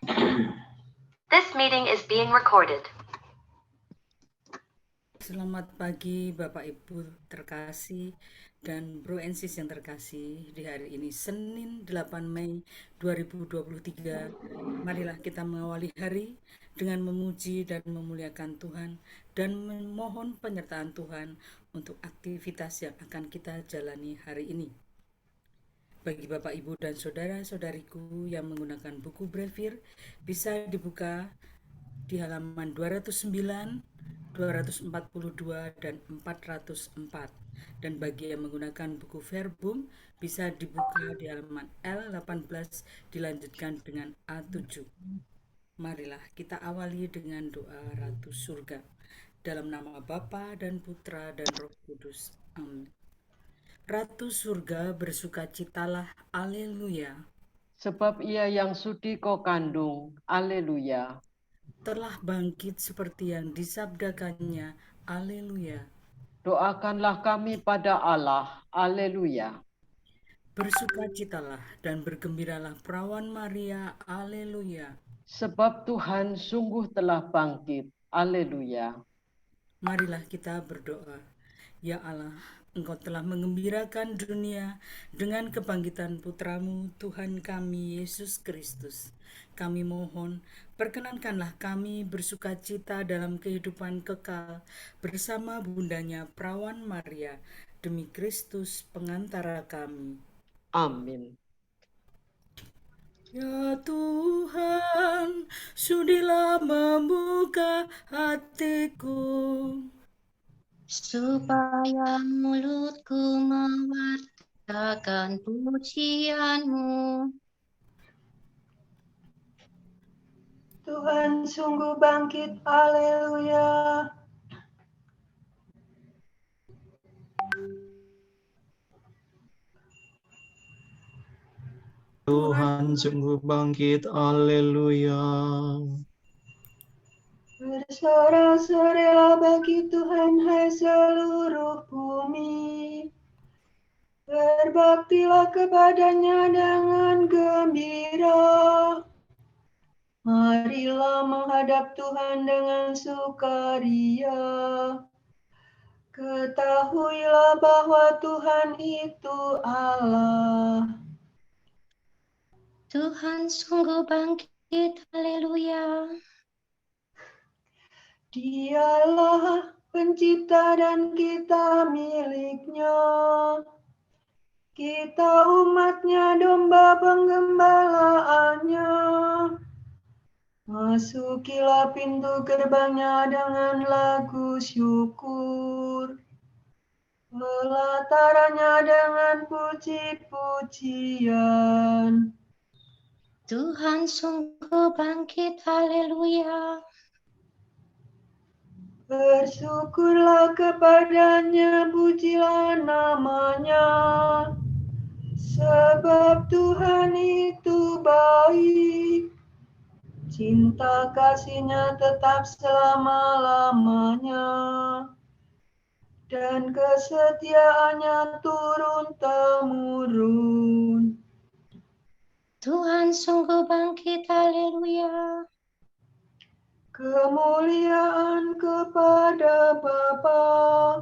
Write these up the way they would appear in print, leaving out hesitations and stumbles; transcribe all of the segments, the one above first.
This meeting is being recorded. Selamat pagi Bapak Ibu terkasih dan Bro and Sis yang terkasih. Di hari ini Senin 8 Mei 2023. Marilah kita mengawali hari dengan memuji dan memuliakan Tuhan dan memohon penyertaan Tuhan untuk aktivitas yang akan kita jalani hari ini. Bagi Bapak, Ibu, dan saudara-saudariku yang menggunakan buku Braille, bisa dibuka di halaman 209, 242, dan 404. Dan bagi yang menggunakan buku Verbum, bisa dibuka di halaman L18 dilanjutkan dengan A7. Marilah kita awali dengan doa Ratu Surga. Dalam nama Bapa dan Putra dan Roh Kudus. Amin. Ratu Surga, bersukacitalah, Haleluya. Sebab ia yang sudi kau kandung, Haleluya. Telah bangkit seperti yang disabdakannya, Haleluya. Doakanlah kami pada Allah, Haleluya. Bersukacitalah dan bergembiralah perawan Maria, Haleluya. Sebab Tuhan sungguh telah bangkit, Haleluya. Marilah kita berdoa. Ya Allah, Engkau telah mengembirakan dunia dengan kebangkitan putramu, Tuhan kami, Yesus Kristus. Kami mohon, perkenankanlah kami bersukacita dalam kehidupan kekal bersama bundanya perawan Maria, demi Kristus pengantara kami. Amin. Ya Tuhan, sudilah membuka hatiku, supaya mulutku mewartakan pujian-Mu. Tuhan sungguh bangkit, haleluya. Tuhan sungguh bangkit, haleluya. Bersorak-sorai bagi Tuhan, hai seluruh bumi. Berbaktilah kepadanya dengan gembira. Marilah menghadap Tuhan dengan sukaria. Ketahuilah bahwa Tuhan itu Allah. Tuhan sungguh bangkit, haleluya. Dialah pencipta dan kita miliknya. Kita umatnya, domba penggembalaannya. Masukilah pintu gerbangnya dengan lagu syukur. Pelatarannya dengan puji-pujian. Tuhan sungguh bangkit, haleluya. Bersyukurlah kepadanya, pujilah namanya. Sebab Tuhan itu baik. Cinta kasih-Nya tetap selama-lamanya. Dan kesetiaannya turun-temurun. Tuhan sungguh bangkit, haleluya. Kemuliaan kepada Bapa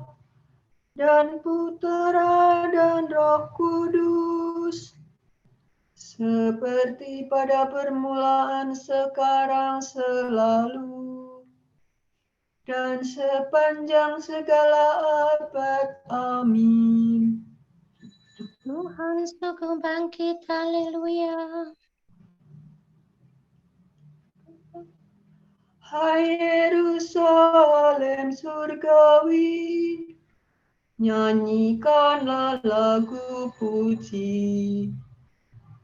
dan Putera dan Roh Kudus, seperti pada permulaan, sekarang, selalu, dan sepanjang segala abad. Amin. Tuhan sungguh bangkit, haleluya. Hai Yerusalem surgawi, nyanyikanlah lagu puji,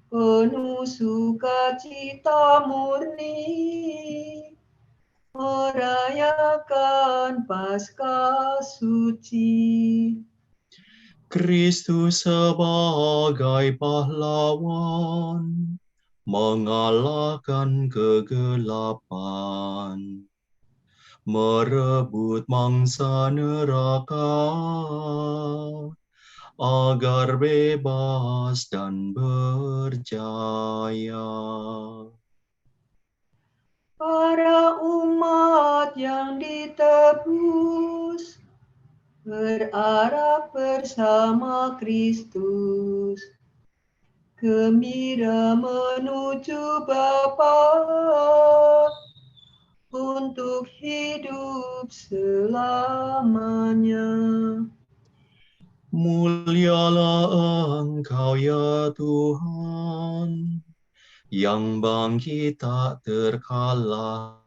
penuh sukacita murni, merayakan Paskah suci. Kristus sebagai pahlawan, mengalahkan kegelapan, merebut mangsa neraka, agar bebas dan berjaya. Berarak bersama Kristus, gembira menuju Bapa untuk hidup selamanya. Mulialah Engkau ya Tuhan, yang bangkit tak terkalahkan,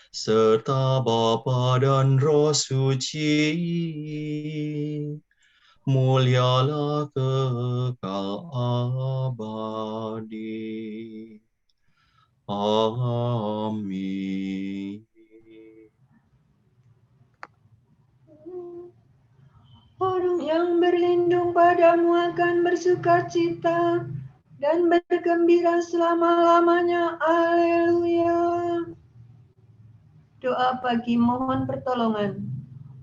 serta Bapa dan Roh Suci, mulialah kekal abadi. Amin. Orang yang berlindung padamu akan bersukacita dan bergembira selama-lamanya. Haleluya. Doa pagi mohon pertolongan.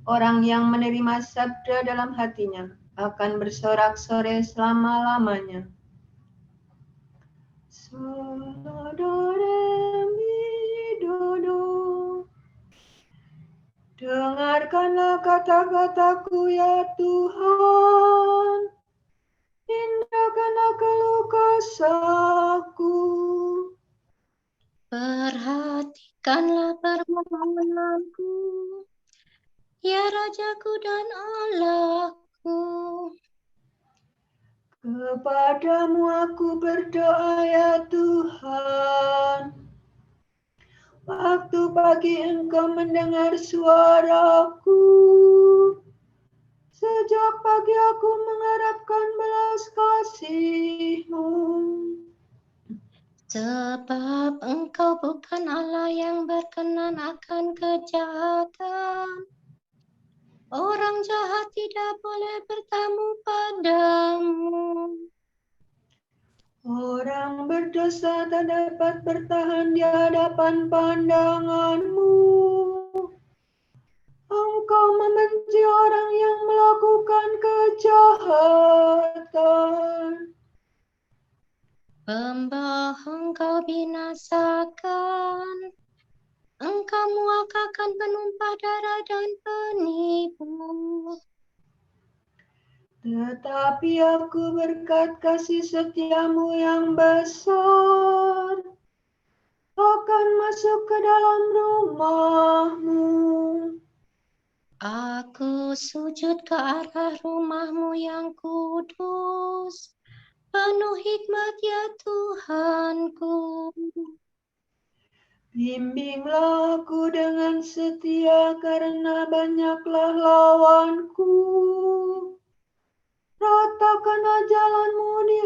Orang yang menerima sabda dalam hatinya akan bersorak-sorai selama-lamanya. Sol, do, re, mi, do, do. Dengarkanlah kata-kataku ya Tuhan, indahkanlah keluh kesahku. Perhatikanlah permohonanku, ya Rajaku dan Allahku. Kepadamu aku berdoa ya Tuhan. Waktu pagi Engkau mendengar suaraku. Sejak pagi aku mengharapkan belas kasih-Mu. Sebab Engkau bukan Allah yang berkenan akan kejahatan. Orang jahat tidak boleh bertamu padamu. Orang berdosa tak dapat bertahan di hadapan pandangan-Mu. Engkau membenci orang yang melakukan kejahatan. Pembohong Kau binasakan. Engkau muakakan penumpah darah dan penipu. Tetapi aku berkat kasih setia-Mu yang besar akan masuk ke dalam rumah-Mu. Aku sujud ke arah rumah-Mu yang kudus. Penuh hikmat ya Tuhanku. Bimbinglah aku dengan setia karena banyaklah lawanku. Ratakanlah jalan-Mu di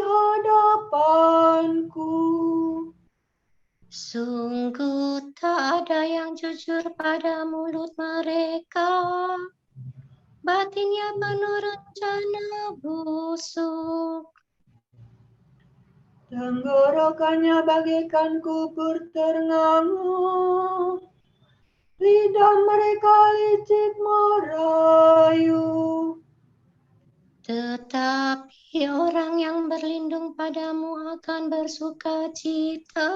hadapanku. Sungguh tak ada yang jujur pada mulut mereka. Batinnya penuh rencana busuk. Tenggorokannya bagaikan kubur ternganga. Lidah mereka licik merayu. Tetapi orang yang berlindung padamu akan bersukacita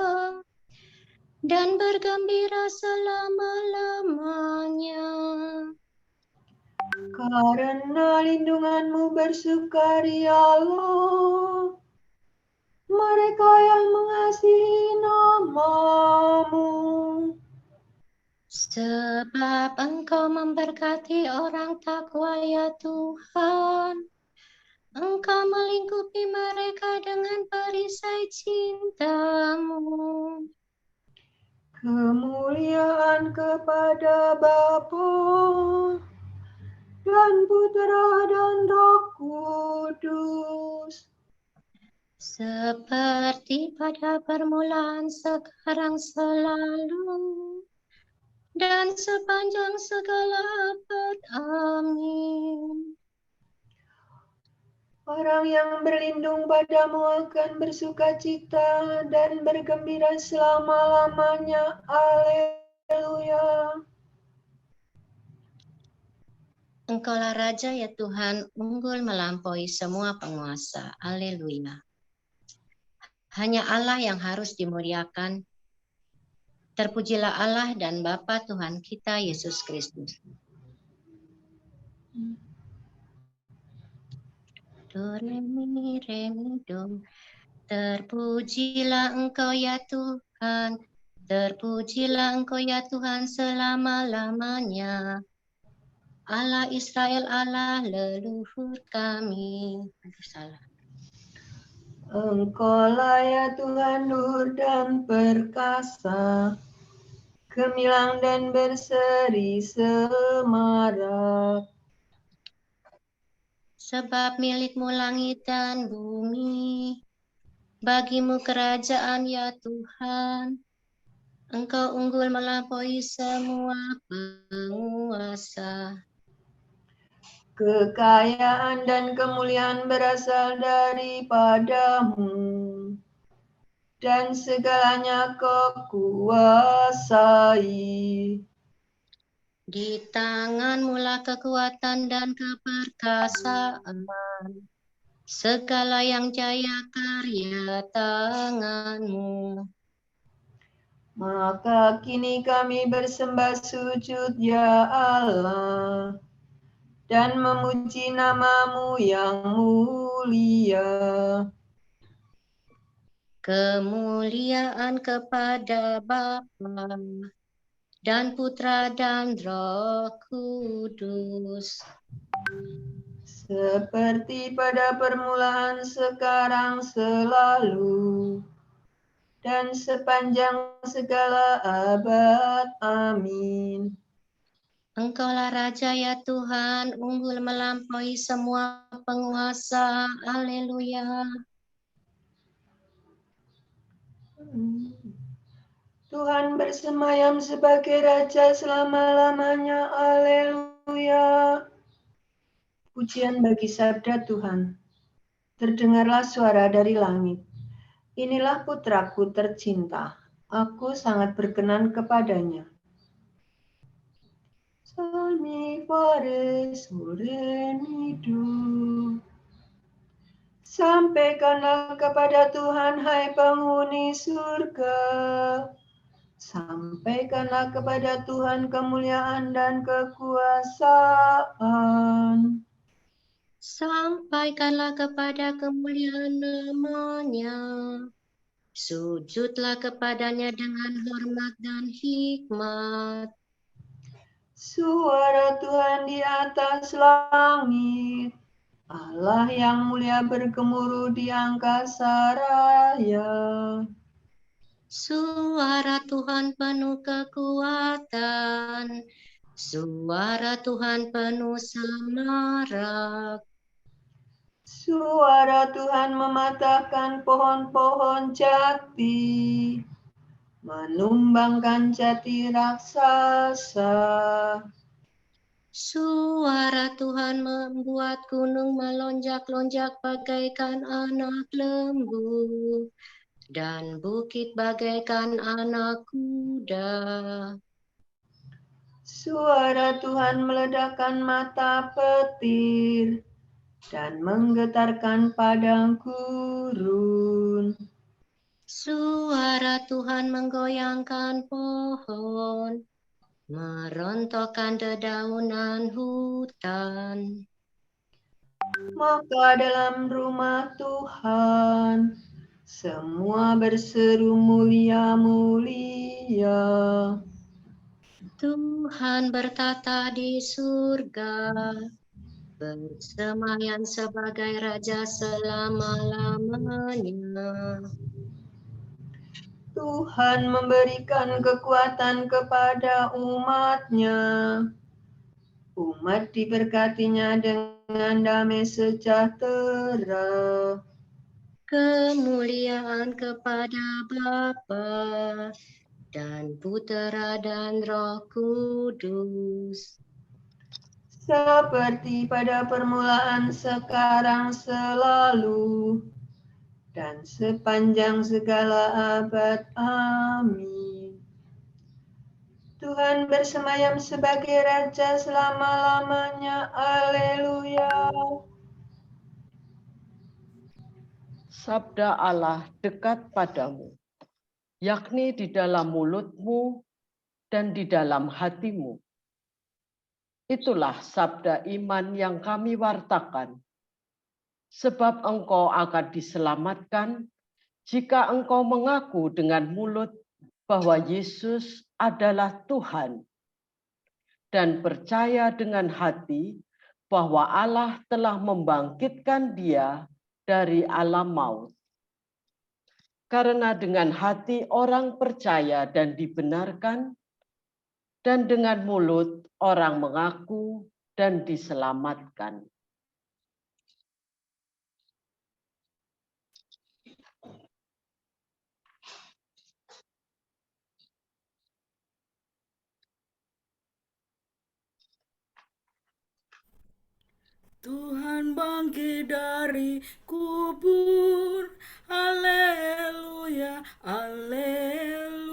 dan bergembira selama-lamanya. Karena lindungan-Mu bersukarialah mereka yang mengasihi nama-Mu. Sebab Engkau memberkati orang takwa ya Tuhan. Engkau melingkupi mereka dengan perisai cinta-Mu. Kemuliaan kepada Bapa dan Putra dan Roh Kudus. Seperti pada permulaan, sekarang, selalu, dan sepanjang segala abad. Amin. Orang yang berlindung padamu akan bersukacita dan bergembira selama-lamanya. Haleluya. Engkaulah Raja ya Tuhan, unggul melampaui semua penguasa. Haleluya. Hanya Allah yang harus dimuliakan. Terpujilah Allah dan Bapa Tuhan kita Yesus Kristus. Do, re, mi, do. Terpujilah Engkau ya Tuhan, terpujilah Engkau ya Tuhan selama-lamanya. Allah Israel, Allah leluhur kami. Aduh, salah. Engkaulah ya Tuhan nur dan perkasa, gemilang dan berseri semarak. Sebab milikmu langit dan bumi, bagimu kerajaan ya Tuhan. Engkau unggul melampaui semua penguasa. Kekayaan dan kemuliaan berasal daripadamu, dan segalanya kau kuasai. Di tanganmu lah kekuatan dan keperkasaan. Segala yang jaya karya tanganmu. Maka kini kami bersembah sujud ya Allah, dan memuji namamu yang mulia. Kemuliaan kepada Bapa dan Putra dan Roh Kudus. Seperti pada permulaan, sekarang, selalu, dan sepanjang segala abad. Amin. Engkaulah Raja ya Tuhan, unggul melampaui semua penguasa. Haleluya. Tuhan bersemayam sebagai Raja selama-lamanya. Haleluya. Pujian bagi sabda Tuhan. Terdengarlah suara dari langit. Inilah putraku tercinta. Aku sangat berkenan kepadanya. Salmi fare sore nidu. Sampaikanlah kepada Tuhan, hai penghuni surga. Sampaikanlah kepada Tuhan kemuliaan dan kekuasaan. Sampaikanlah kepada kemuliaan nama-Nya. Sujudlah kepadanya dengan hormat dan hikmat. Suara Tuhan di atas langit. Allah yang mulia bergemuruh di angkasa raya. Suara Tuhan penuh kekuatan. Suara Tuhan penuh semarak. Suara Tuhan mematahkan pohon-pohon jati, menumbangkan jati raksasa. Suara Tuhan membuat gunung melonjak-lonjak bagaikan anak lembu, dan bukit bagaikan anak kuda. Suara Tuhan meledakkan mata petir dan menggetarkan padang gurun. Suara Tuhan menggoyangkan pohon, merontokkan dedaunan hutan. Maka dalam rumah Tuhan, semua berseru mulia-mulia. Tuhan bertata di surga, bersemayam sebagai Raja selama-lamanya. Tuhan memberikan kekuatan kepada umat-Nya. Umat diberkatinya dengan damai sejahtera. Kemuliaan kepada Bapa dan Putera dan Roh Kudus. Seperti pada permulaan, sekarang, selalu, dan sepanjang segala abad. Amin. Tuhan bersemayam sebagai Raja selama-lamanya. Haleluya. Sabda Allah dekat padamu, yakni di dalam mulutmu dan di dalam hatimu. Itulah sabda iman yang kami wartakan. Sebab engkau akan diselamatkan jika engkau mengaku dengan mulut bahwa Yesus adalah Tuhan dan percaya dengan hati bahwa Allah telah membangkitkan dia dari alam maut. Karena dengan hati orang percaya dan dibenarkan, dan dengan mulut orang mengaku dan diselamatkan. Tuhan bangkit dari kubur, haleluya, haleluya.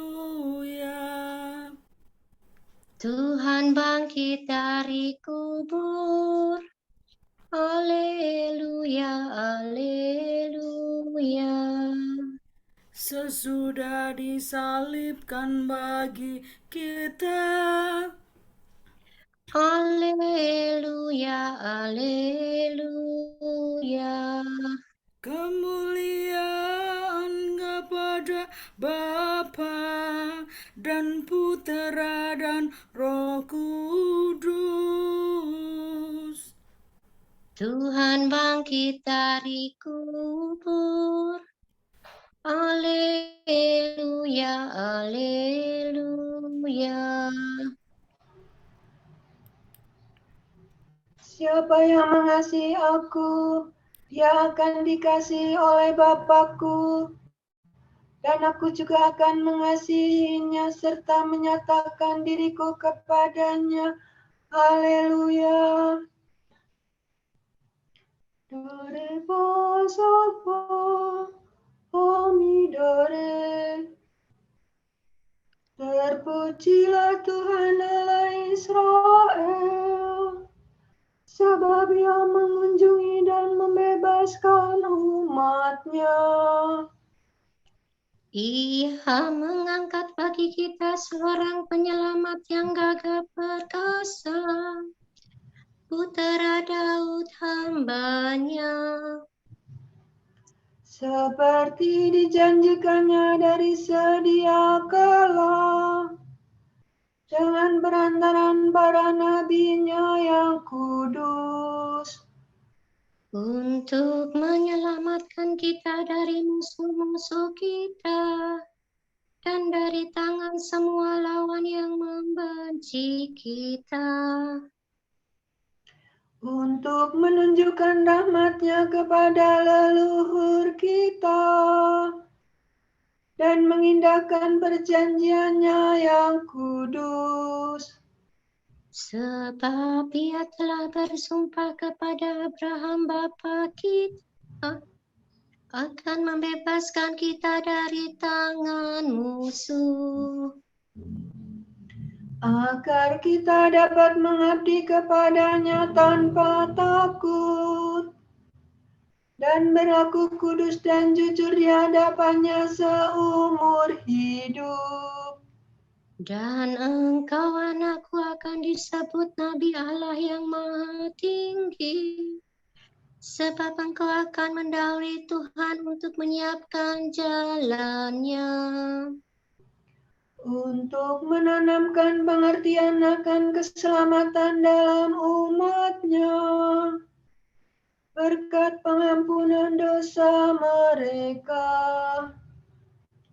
Tuhan bangkit dari kubur, haleluya, haleluya. Sesudah disalibkan bagi kita, haleluya, haleluya. kemuliaan kepada Bapa dan Putera dan Roh Kudus. Tuhan bangkit dari kubur, haleluya, haleluya. Siapa yang mengasihi aku, dia akan dikasihi oleh Bapa-Ku, dan aku juga akan mengasihinya serta menyatakan diriku kepadanya. Haleluya. Dore bosopo, omidore. Terpujilah Tuhan Allah Israel, sebab Ia mengunjungi dan membebaskan umat-Nya. Ia mengangkat bagi kita seorang penyelamat yang gagah perkasa, Putera Daud hamba-Nya. Seperti dijanjikannya dari sedia kala, dengan perantaran para nabi-Nya yang kudus, Untuk menyelamatkan kita dari musuh-musuh kita dan dari tangan semua lawan yang membenci kita. untuk menunjukkan rahmat-Nya kepada leluhur kita dan mengindahkan perjanjian-Nya yang kudus. Sebab Ia telah bersumpah kepada Abraham bapa kita akan membebaskan kita dari tangan musuh, Agar kita dapat mengabdi kepadanya tanpa takut dan berlaku kudus dan jujur di hadapannya seumur hidup. dan engkau anakku akan disebut Nabi Allah yang Maha Tinggi, sebab engkau akan mendahului Tuhan untuk menyiapkan jalannya, Untuk menanamkan pengertian akan keselamatan dalam umat-Nya, berkat pengampunan dosa mereka.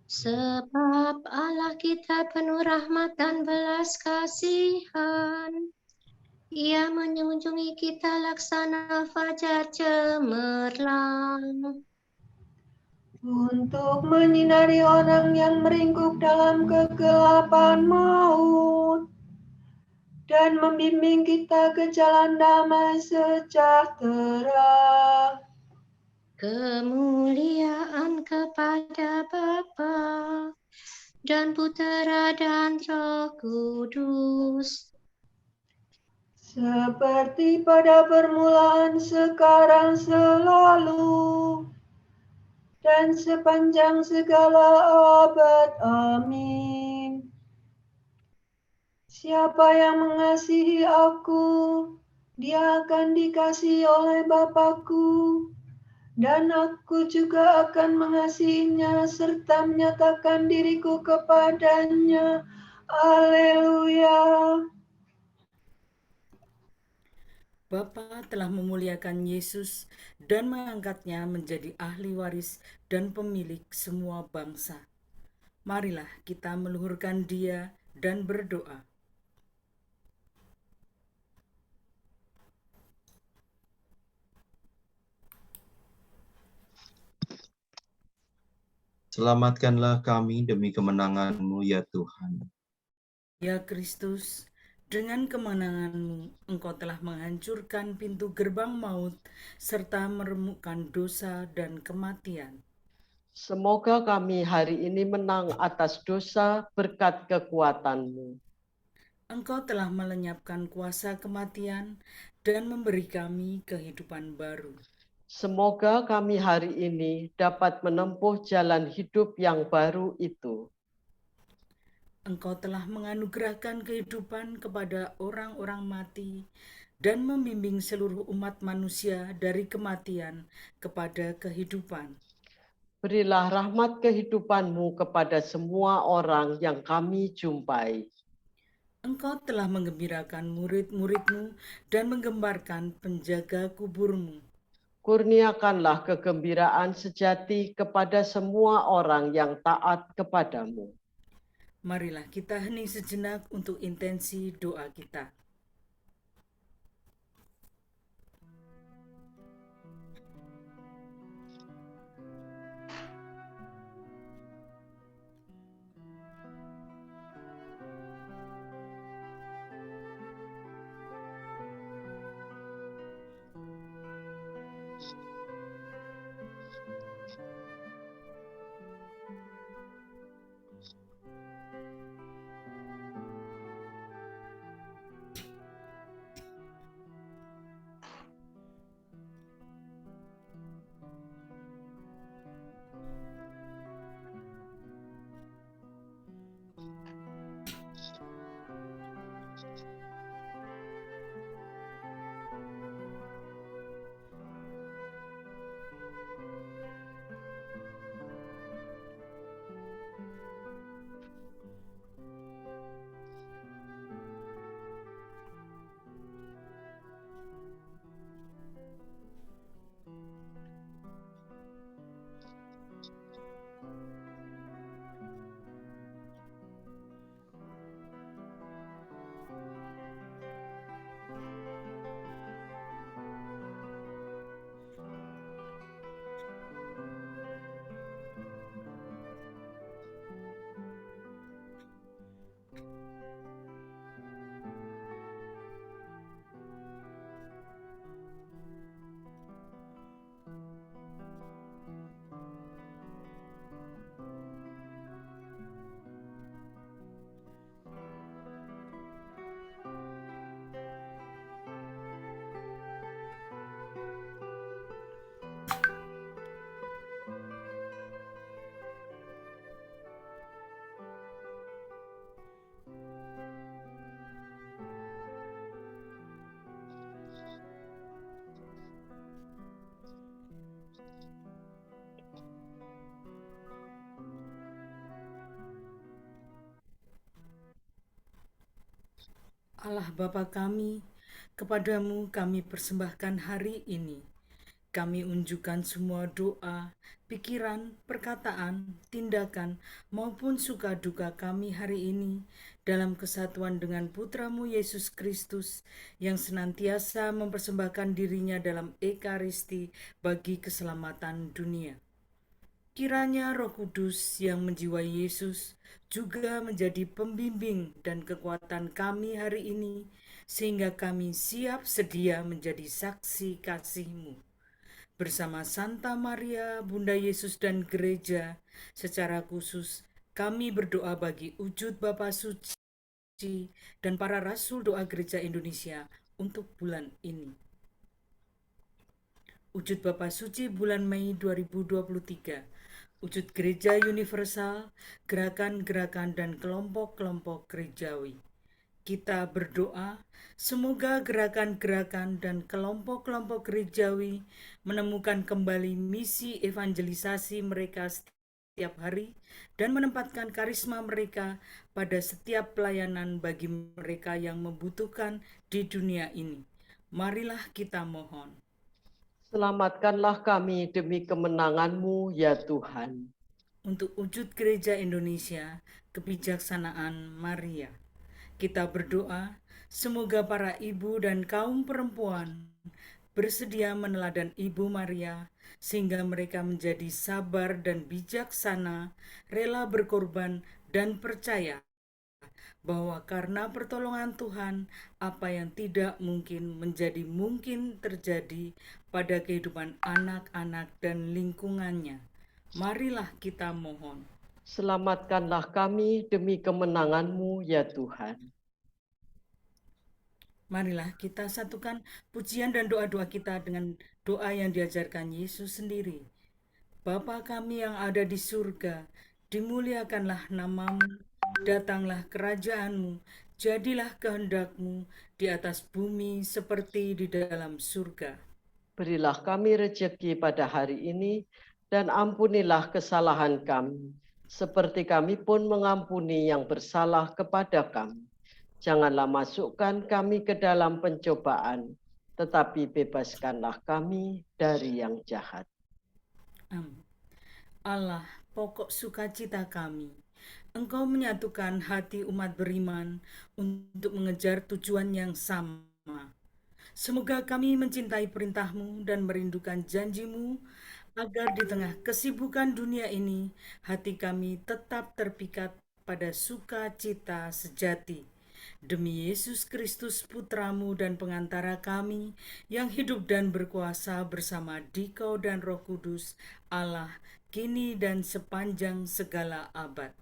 sebab Allah kita penuh rahmat dan belas kasihan. Ia mengunjungi kita laksana fajar cemerlang, Untuk menyinari orang yang meringkuk dalam kegelapan maut, dan membimbing kita ke jalan damai sejahtera. kemuliaan kepada Bapa dan Putera dan Roh Kudus, Seperti pada permulaan, sekarang, selalu, dan sepanjang segala abad. Amin. Siapa yang mengasihi aku, dia akan dikasihi oleh Bapa-Ku, dan aku juga akan mengasihinya serta menyatakan diriku kepadanya. Haleluya. Bapa telah memuliakan Yesus dan mengangkatnya menjadi ahli waris dan pemilik semua bangsa. Marilah kita meluhurkan Dia dan berdoa. Selamatkanlah kami demi kemenangan-Mu ya Tuhan. Ya Kristus, dengan kemenangan-Mu, Engkau telah menghancurkan pintu gerbang maut serta meremukkan dosa dan kematian. Semoga kami hari ini menang atas dosa berkat kekuatan-Mu. Engkau telah melenyapkan kuasa kematian dan memberi kami kehidupan baru. Semoga kami hari ini dapat menempuh jalan hidup yang baru itu. Engkau telah menganugerahkan kehidupan kepada orang-orang mati dan membimbing seluruh umat manusia dari kematian kepada kehidupan. Berilah rahmat kehidupan-Mu kepada semua orang yang kami jumpai. Engkau telah menggembirakan murid-murid-Mu dan menggembarkan penjaga kubur-Mu. Kurniakanlah kegembiraan sejati kepada semua orang yang taat kepadamu. Marilah kita hening sejenak untuk intensi doa kita. Allah Bapa kami, kepadamu kami persembahkan hari ini. Kami unjukkan semua doa, pikiran, perkataan, tindakan, maupun suka duka kami hari ini dalam kesatuan dengan Putramu Yesus Kristus yang senantiasa mempersembahkan dirinya dalam Ekaristi bagi keselamatan dunia. Kiranya Roh Kudus yang menjiwai Yesus juga menjadi pembimbing dan kekuatan kami hari ini, sehingga kami siap sedia menjadi saksi kasih-Mu. Bersama Santa Maria, Bunda Yesus dan Gereja, secara khusus kami berdoa bagi wujud Bapa Suci dan para Rasul Doa Gereja Indonesia untuk bulan ini. Wujud Bapa Suci bulan Mei 2023, wujud Gereja Universal, gerakan-gerakan dan kelompok-kelompok gerejawi. kita berdoa semoga gerakan-gerakan dan kelompok-kelompok gerejawi menemukan kembali misi evangelisasi mereka setiap hari dan menempatkan karisma mereka pada setiap pelayanan bagi mereka yang membutuhkan di dunia ini. Marilah kita mohon. Selamatkanlah kami demi kemenangan-Mu, ya Tuhan. Untuk wujud gereja Indonesia, kebijaksanaan Maria. Kita berdoa, semoga para ibu dan kaum perempuan bersedia meneladan Ibu Maria, sehingga mereka menjadi sabar dan bijaksana, rela berkorban dan percaya bahwa karena pertolongan Tuhan, apa yang tidak mungkin menjadi mungkin terjadi pada kehidupan anak-anak dan lingkungannya. Marilah kita mohon. Selamatkanlah kami demi kemenangan-Mu, ya Tuhan. Marilah kita satukan pujian dan doa-doa kita dengan doa yang diajarkan Yesus sendiri. Bapa kami yang ada di surga, dimuliakanlah nama-Mu, datanglah kerajaan-Mu, jadilah kehendak-Mu di atas bumi seperti di dalam surga. Berilah kami rejeki pada hari ini, dan ampunilah kesalahan kami, seperti kami pun mengampuni yang bersalah kepada kami. Janganlah masukkan kami ke dalam pencobaan, tetapi bebaskanlah kami dari yang jahat. Amin. Allah, pokok sukacita kami, Engkau menyatukan hati umat beriman untuk mengejar tujuan yang sama. Semoga kami mencintai perintah-Mu dan merindukan janji-Mu, agar di tengah kesibukan dunia ini, hati kami tetap terpikat pada sukacita sejati. Demi Yesus Kristus Putra-Mu dan pengantara kami, yang hidup dan berkuasa bersama Dikau dan Roh Kudus, Allah, kini dan sepanjang segala abad.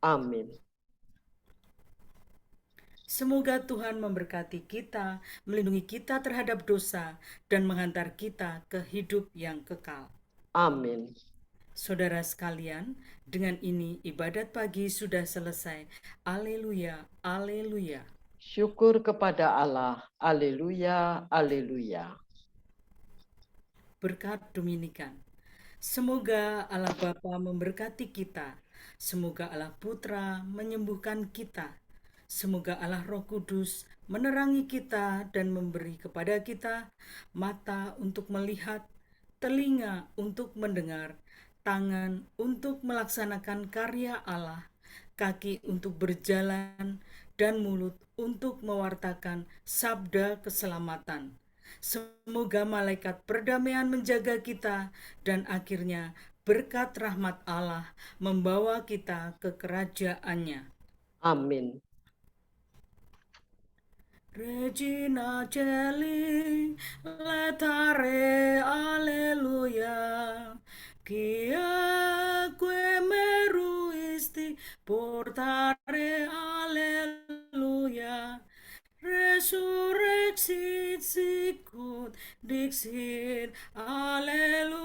Amin. Semoga Tuhan memberkati kita, melindungi kita terhadap dosa, dan menghantar kita ke hidup yang kekal. Amin. Saudara sekalian, dengan ini ibadat pagi sudah selesai. Aleluya, aleluya. Syukur kepada Allah. Aleluya, aleluya. Berkat Dominikan. Semoga Allah Bapa memberkati kita. Semoga Allah Putra menyembuhkan kita. Semoga Allah Roh Kudus menerangi kita dan memberi kepada kita mata untuk melihat, telinga untuk mendengar, tangan untuk melaksanakan karya Allah, kaki untuk berjalan, dan mulut untuk mewartakan sabda keselamatan. Semoga malaikat perdamaian menjaga kita, dan akhirnya berkat rahmat Allah membawa kita ke kerajaannya. Amin. Regina Celi, letare, alleluia, quiaque meruisti, portare, alleluia, resurrexit sicut, dixit, alleluia.